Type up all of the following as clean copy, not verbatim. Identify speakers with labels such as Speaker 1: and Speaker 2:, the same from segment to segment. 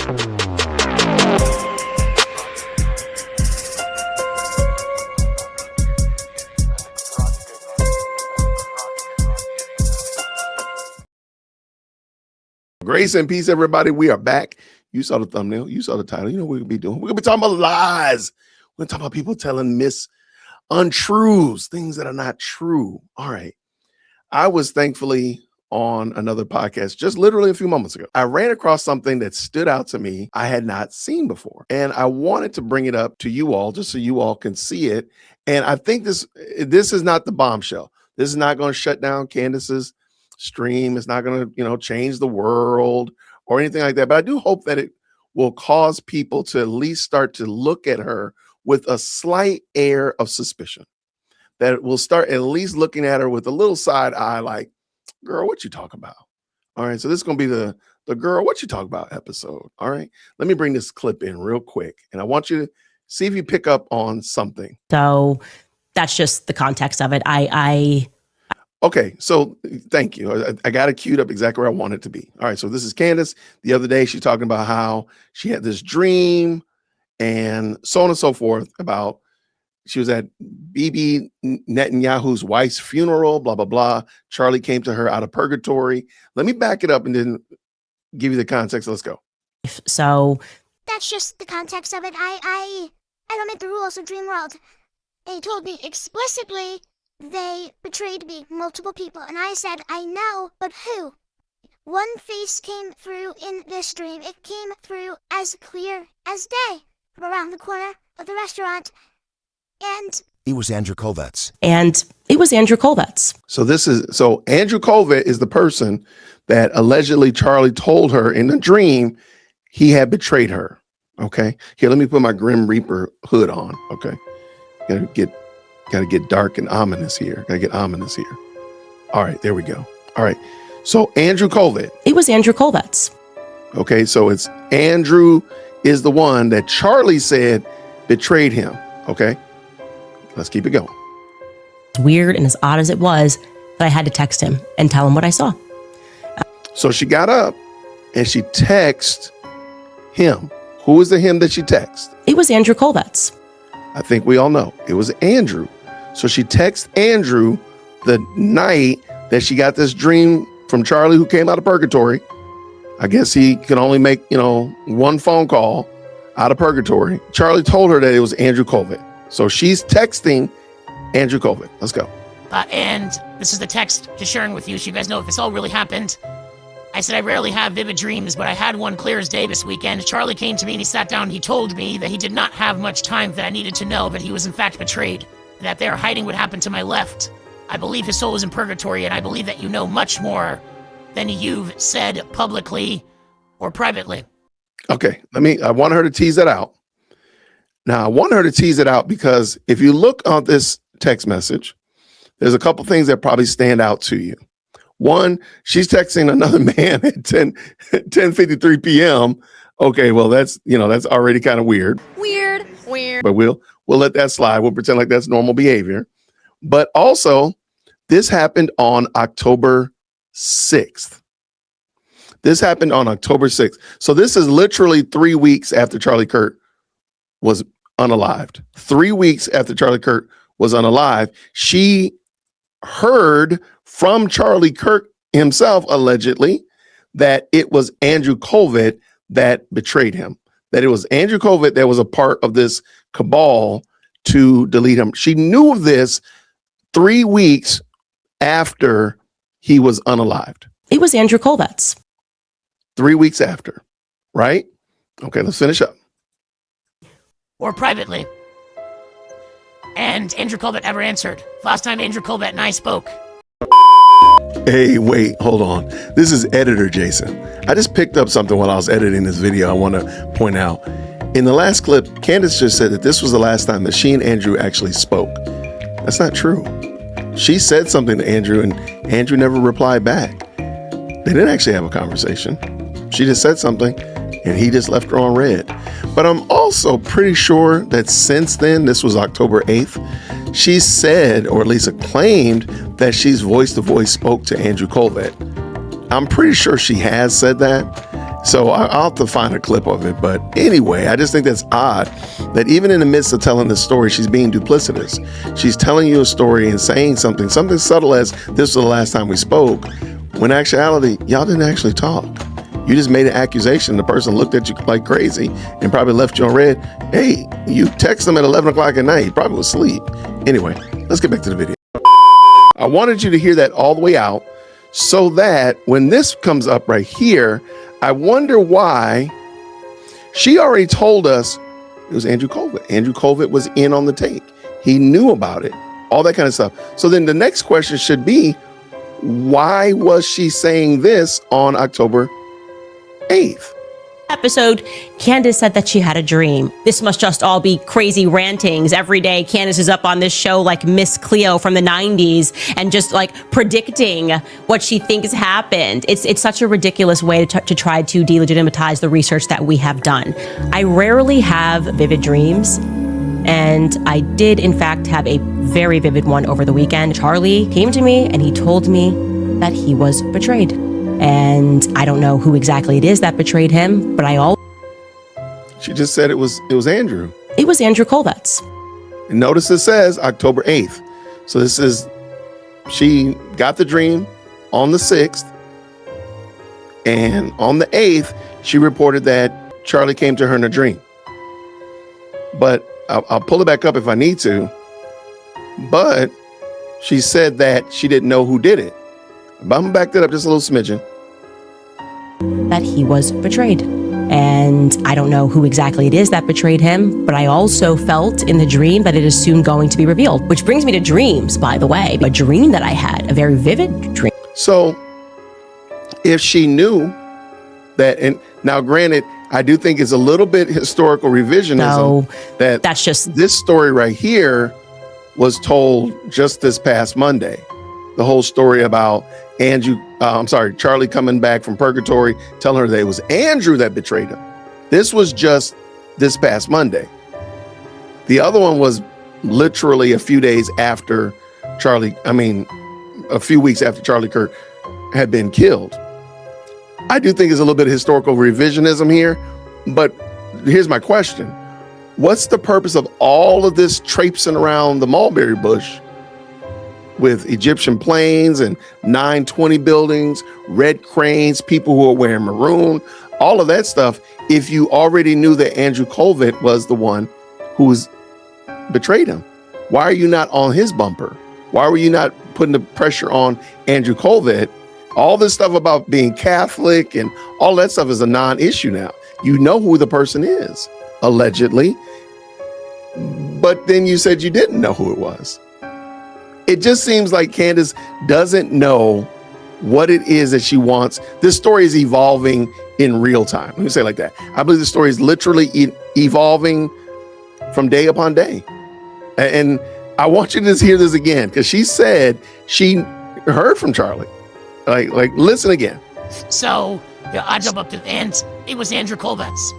Speaker 1: Grace and peace, everybody. We are back. You saw the thumbnail. You saw the title. You know what we're going to be doing. We're going to be talking about lies. We're going to talk about people telling untruths, things that are not true. All right. I was thankfully on another podcast just literally a few moments ago. I ran across something that stood out to me I had not seen before. And I wanted to bring it up to you all just so you all can see it. And I think this is not the bombshell. This is not going to shut down Candace's stream. It's not going to, change the world or anything like that. But I do hope that it will cause people to at least start to look at her with a slight air of suspicion. That we'll start at least looking at her with a little side eye, like, girl, what you talking about? All right. So this is going to be the girl, what you talk about episode. All right. Let me bring this clip in real quick. And I want you to see if you pick up on something.
Speaker 2: So that's just the context of it.
Speaker 1: Okay, so thank you. I got it queued up exactly where I want it to be. All right, so this is Candace. The other day, she's talking about how she had this dream and so on and so forth about she was at Bibi Netanyahu's wife's funeral, blah, blah, blah. Charlie came to her out of purgatory. Let me back it up and then give you the context. Let's go.
Speaker 2: So
Speaker 3: that's just the context of it. I don't make the rules of Dream World. They told me explicitly they betrayed me, multiple people, and I said, I know, but who? One face came through in this dream. It came through as clear as day from around the corner of the restaurant, and
Speaker 4: it was Andrew Kovetz.
Speaker 1: So Andrew Kovet is the person that allegedly Charlie told her in the dream he had betrayed her. Okay. Here, let me put my Grim Reaper hood on. Okay. Gotta get dark and ominous here. Gotta get ominous here. All right, there we go. All right. So Andrew Kovet.
Speaker 2: It was Andrew Kovetz.
Speaker 1: Okay, so it's Andrew is the one that Charlie said betrayed him. Okay. Let's keep it going.
Speaker 2: As weird and as odd as it was, that I had to text him and tell him what I saw.
Speaker 1: So she got up and she texted him. Who was the him that she texted?
Speaker 2: It was Andrew Kovetz.
Speaker 1: I think we all know it was Andrew. So she texted Andrew the night that she got this dream from Charlie who came out of purgatory. I guess he could only make, one phone call out of purgatory. Charlie told her that it was Andrew Kovet. So she's texting Andrew Kovet. Let's go.
Speaker 5: And this is the text just sharing with you so you guys know if this all really happened. I said I rarely have vivid dreams, but I had one clear as day this weekend. Charlie came to me and he sat down and he told me that he did not have much time that I needed to know, but he was in fact betrayed. That they are hiding what happened to my left. I believe his soul is in purgatory, and I believe that you know much more than you've said publicly or privately.
Speaker 1: Okay, I want her to tease that out. Now, I want her to tease it out because if you look on this text message, there's a couple things that probably stand out to you. One, she's texting another man at 10:53 p.m. Okay, well, that's already kind of weird.
Speaker 6: Weird.
Speaker 1: But we'll let that slide. We'll pretend like that's normal behavior. But also, this happened on October 6th. So this is literally 3 weeks after Charlie Kirk was unalived. 3 weeks after Charlie Kirk was unalived, she heard from Charlie Kirk himself, allegedly, that it was Andrew Kovet that betrayed him. That it was Andrew Kovet that was a part of this cabal to delete him. She knew of this 3 weeks after he was unalived.
Speaker 2: It was Andrew Kovetz.
Speaker 1: 3 weeks after, right? Okay, let's finish up.
Speaker 5: Or privately. And Andrew Kovet never answered. Last time Andrew Kovet and I spoke.
Speaker 1: Hey, wait, hold on. This is editor Jason. I just picked up something while I was editing this video I want to point out. In the last clip, Candace just said that this was the last time that she and Andrew actually spoke. That's not true. She said something to Andrew and Andrew never replied back. They didn't actually have a conversation. She just said something and he just left her on red. But I'm also pretty sure that since then, this was October 8th, she said, or at least claimed, that she's voice-to-voice spoke to Andrew Kovet. I'm pretty sure she has said that. So I'll have to find a clip of it. But anyway, I just think that's odd that even in the midst of telling this story, she's being duplicitous. She's telling you a story and saying something subtle as this was the last time we spoke, when in actuality, y'all didn't actually talk. You just made an accusation. The person looked at you like crazy and probably left you on red. Hey, you text them at 11 o'clock at night. He probably was asleep. Anyway, let's get back to the video. I wanted you to hear that all the way out so that when this comes up right here, I wonder why she already told us it was Andrew Colvett. Andrew Colvett was in on the take. He knew about it, all that kind of stuff. So then the next question should be, why was she saying this on October 8th?
Speaker 2: Episode, Candace said that she had a dream. This must just all be crazy rantings. Every day, Candace is up on this show like Miss Cleo from the 90s and just like predicting what she thinks happened. It's such a ridiculous way to try to delegitimize the research that we have done. I rarely have vivid dreams, and I did, in fact, have a very vivid one over the weekend. Charlie came to me and he told me that he was betrayed. And I don't know who exactly it is that betrayed him, but
Speaker 1: She just said it was Andrew.
Speaker 2: It was Andrew Colvetts.
Speaker 1: And notice it says October 8th. So this is, she got the dream on the 6th. And on the 8th, she reported that Charlie came to her in a dream. But I'll pull it back up if I need to. But she said that she didn't know who did it. But I'm gonna back that up just a little smidgen.
Speaker 2: That he was betrayed. And I don't know who exactly it is that betrayed him, but I also felt in the dream that it is soon going to be revealed. Which brings me to dreams, by the way. A dream that I had, a very vivid dream.
Speaker 1: So if she knew that, and now granted, I do think it's a little bit historical revisionism.
Speaker 2: No,
Speaker 1: that's just, this story right here was told just this past Monday. The whole story about Charlie coming back from purgatory, telling her that it was Andrew that betrayed him. This was just this past Monday. The other one was literally a few weeks after Charlie Kirk had been killed. I do think it's a little bit of historical revisionism here, but here's my question. What's the purpose of all of this traipsing around the mulberry bush with Egyptian planes and 920 buildings, red cranes, people who are wearing maroon, all of that stuff, if you already knew that Andrew Colvett was the one who's betrayed him? Why are you not on his bumper? Why were you not putting the pressure on Andrew Colvett? All this stuff about being Catholic and all that stuff is a non-issue now. You know who the person is, allegedly. But then you said you didn't know who it was. It just seems like Candace doesn't know what it is that she wants. This story is evolving in real time. Let me say it like that. I believe the story is literally evolving from day upon day. And I want you to just hear this again, because she said she heard from Charlie. Like listen again.
Speaker 5: So I jump up to, and it was Andrew Colvetts.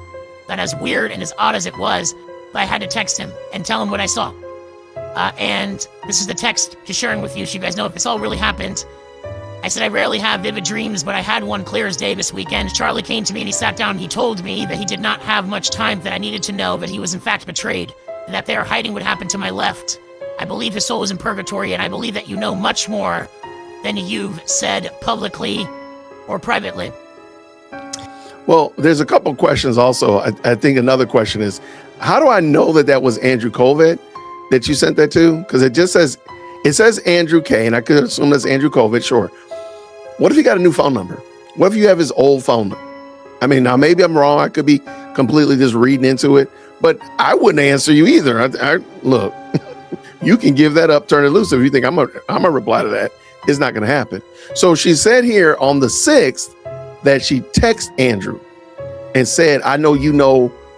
Speaker 5: That as weird and as odd as it was, but I had to text him and tell him what I saw. And this is the text just sharing with you so you guys know if this all really happened. I said I rarely have vivid dreams, but I had one clear as day this weekend. Charlie came to me and he sat down and he told me that he did not have much time, that I needed to know that he was in fact betrayed, and that they are hiding what happened to my left. I believe his soul is in purgatory, and I believe that you know much more than you've said publicly or privately.
Speaker 1: Well, there's a couple questions also. I think another question is, how do I know that that was Andrew Colvett that you sent that to? Because it says Andrew K, and I could assume that's Andrew Colvett, sure. What if he got a new phone number? What if you have his old phone number? I mean, now maybe I'm wrong. I could be completely just reading into it, but I wouldn't answer you either. I look, you can give that up, turn it loose. If you think I'm a reply to that, it's not going to happen. So she said here on the 6th that she texted Andrew and said, I know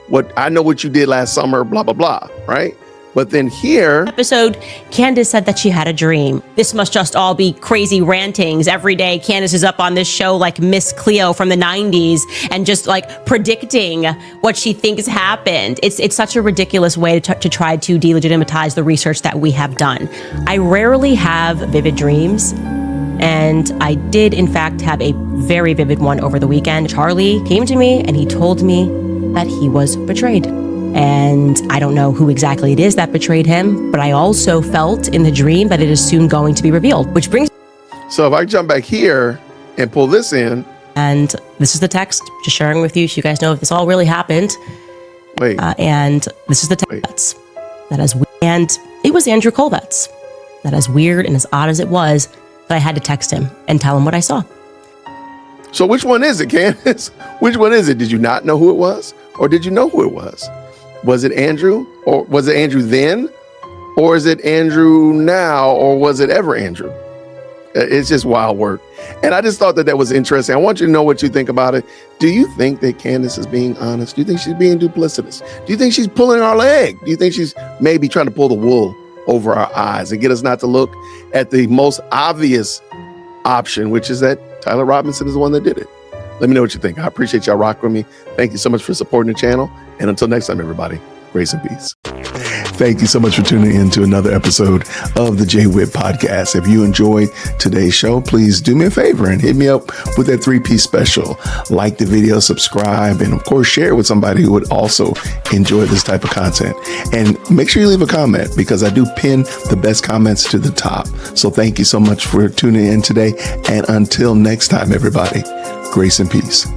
Speaker 1: what you did last summer, blah, blah, blah, right? But then here...
Speaker 2: Episode, Candace said that she had a dream. This must just all be crazy rantings. Every day, Candace is up on this show like Miss Cleo from the 90s and just like predicting what she thinks happened. It's such a ridiculous way to try to delegitimize the research that we have done. I rarely have vivid dreams, And I did, in fact, have a very vivid one over the weekend. Charlie came to me and he told me that he was betrayed. And I don't know who exactly it is that betrayed him, but I also felt in the dream that it is soon going to be revealed, which brings...
Speaker 1: So if I jump back here and pull this in.
Speaker 2: And this is the text, just sharing with you so you guys know if this all really happened.
Speaker 1: Wait.
Speaker 2: And this is the text. That is, and it was Andrew Colvetz. That as weird and as odd as it was, that I had to text him and tell him what I saw.
Speaker 1: So which one is it, Candace? Which one is it? Did you not know who it was? Or did you know who it was? Was it Andrew? Or was it Andrew then? Or is it Andrew now? Or was it ever Andrew? It's just wild work. And I just thought that that was interesting. I want you to know what you think about it. Do you think that Candace is being honest? Do you think she's being duplicitous? Do you think she's pulling our leg? Do you think she's maybe trying to pull the wool over our eyes and get us not to look at the most obvious option, which is that Tyler Robinson is the one that did it? Let me know what you think. I appreciate y'all rocking with me. Thank you so much for supporting the channel. And until next time, everybody, grace and peace. Thank you so much for tuning in to another episode of the JWhit Podcast. If you enjoyed today's show, please do me a favor and hit me up with that 3-piece special. Like the video, subscribe, and of course, share it with somebody who would also enjoy this type of content. And make sure you leave a comment because I do pin the best comments to the top. So thank you so much for tuning in today. And until next time, everybody, grace and peace.